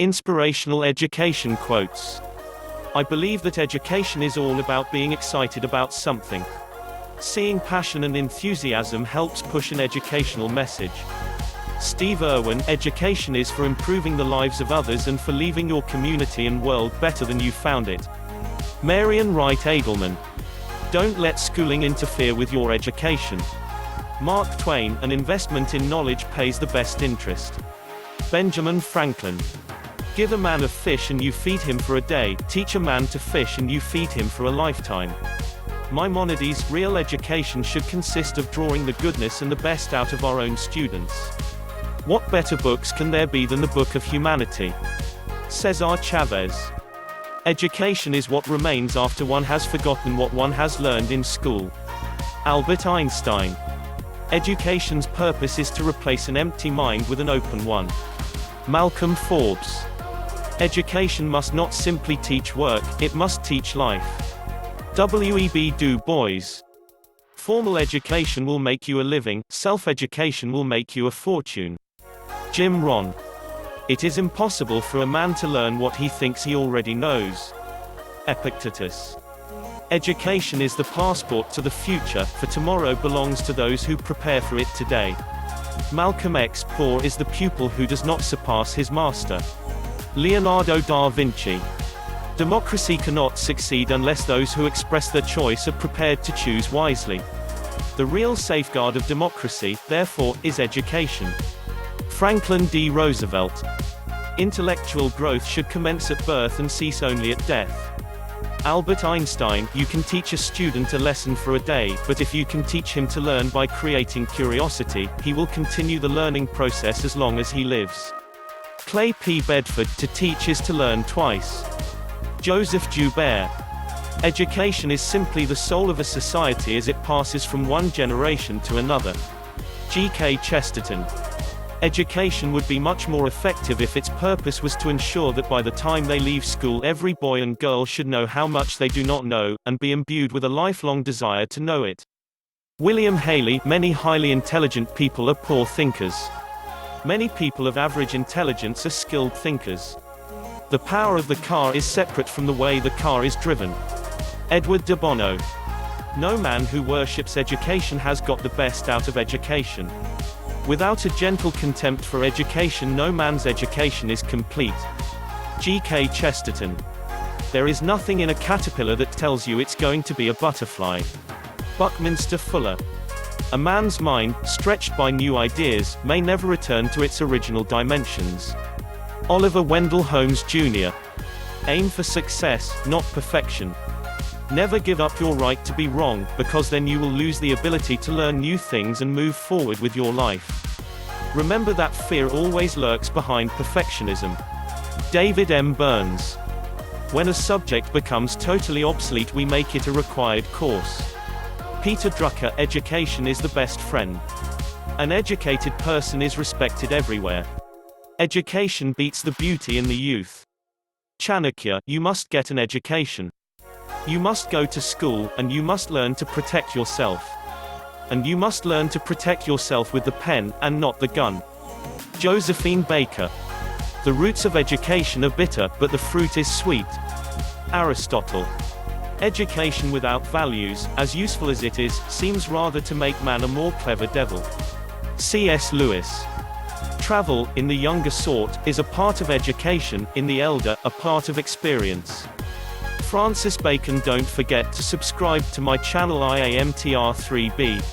Inspirational education quotes. I believe that education is all about being excited about something. Seeing passion and enthusiasm helps push an educational message. Steve Irwin, education is for improving the lives of others and for leaving your community and world better than you found it. Marian Wright Edelman. Don't let schooling interfere with your education. Mark Twain, an investment in knowledge pays the best interest. Benjamin Franklin. Give a man a fish and you feed him for a day, teach a man to fish and you feed him for a lifetime. Maimonides, real education should consist of drawing the goodness and the best out of our own students. What better books can there be than the Book of Humanity? Cesar Chavez. Education is what remains after one has forgotten what one has learned in school. Albert Einstein. Education's purpose is to replace an empty mind with an open one. Malcolm Forbes. Education must not simply teach work, it must teach life. W.E.B. Du Bois. Formal education will make you a living, self-education will make you a fortune. Jim Rohn. It is impossible for a man to learn what he thinks he already knows. Epictetus. Education is the passport to the future, for tomorrow belongs to those who prepare for it today. Malcolm X. Poor is the pupil who does not surpass his master. Leonardo da Vinci. Democracy cannot succeed unless those who express their choice are prepared to choose wisely. The real safeguard of democracy, therefore, is education. Franklin D. Roosevelt. Intellectual growth should commence at birth and cease only at death. Albert Einstein. You can teach a student a lesson for a day, but if you can teach him to learn by creating curiosity, he will continue the learning process as long as he lives. Clay P. Bedford. To teach is to learn twice. Joseph Joubert. Education is simply the soul of a society as it passes from one generation to another. G.K. Chesterton. Education would be much more effective if its purpose was to ensure that by the time they leave school every boy and girl should know how much they do not know, and be imbued with a lifelong desire to know it. William Haley. Many highly intelligent people are poor thinkers. Many people of average intelligence are skilled thinkers. The power of the car is separate from the way the car is driven. Edward de Bono. No man who worships education has got the best out of education. Without a gentle contempt for education, no man's education is complete. G.K. Chesterton. There is nothing in a caterpillar that tells you it's going to be a butterfly. Buckminster Fuller. A man's mind, stretched by new ideas, may never return to its original dimensions. Oliver Wendell Holmes Jr. Aim for success, not perfection. Never give up your right to be wrong, because then you will lose the ability to learn new things and move forward with your life. Remember that fear always lurks behind perfectionism. David M. Burns. When a subject becomes totally obsolete, we make it a required course. Peter Drucker. Education is the best friend. An educated person is respected everywhere. Education beats the beauty in the youth. Chanakya. You must get an education. You must go to school, and you must learn to protect yourself. And you must learn to protect yourself with the pen, and not the gun. Josephine Baker. The roots of education are bitter, but the fruit is sweet. Aristotle. Education without values, as useful as it is, seems rather to make man a more clever devil. C.S. Lewis. Travel, in the younger sort, is a part of education, in the elder, a part of experience. Francis Bacon. Don't forget to subscribe to my channel IAMTR3B.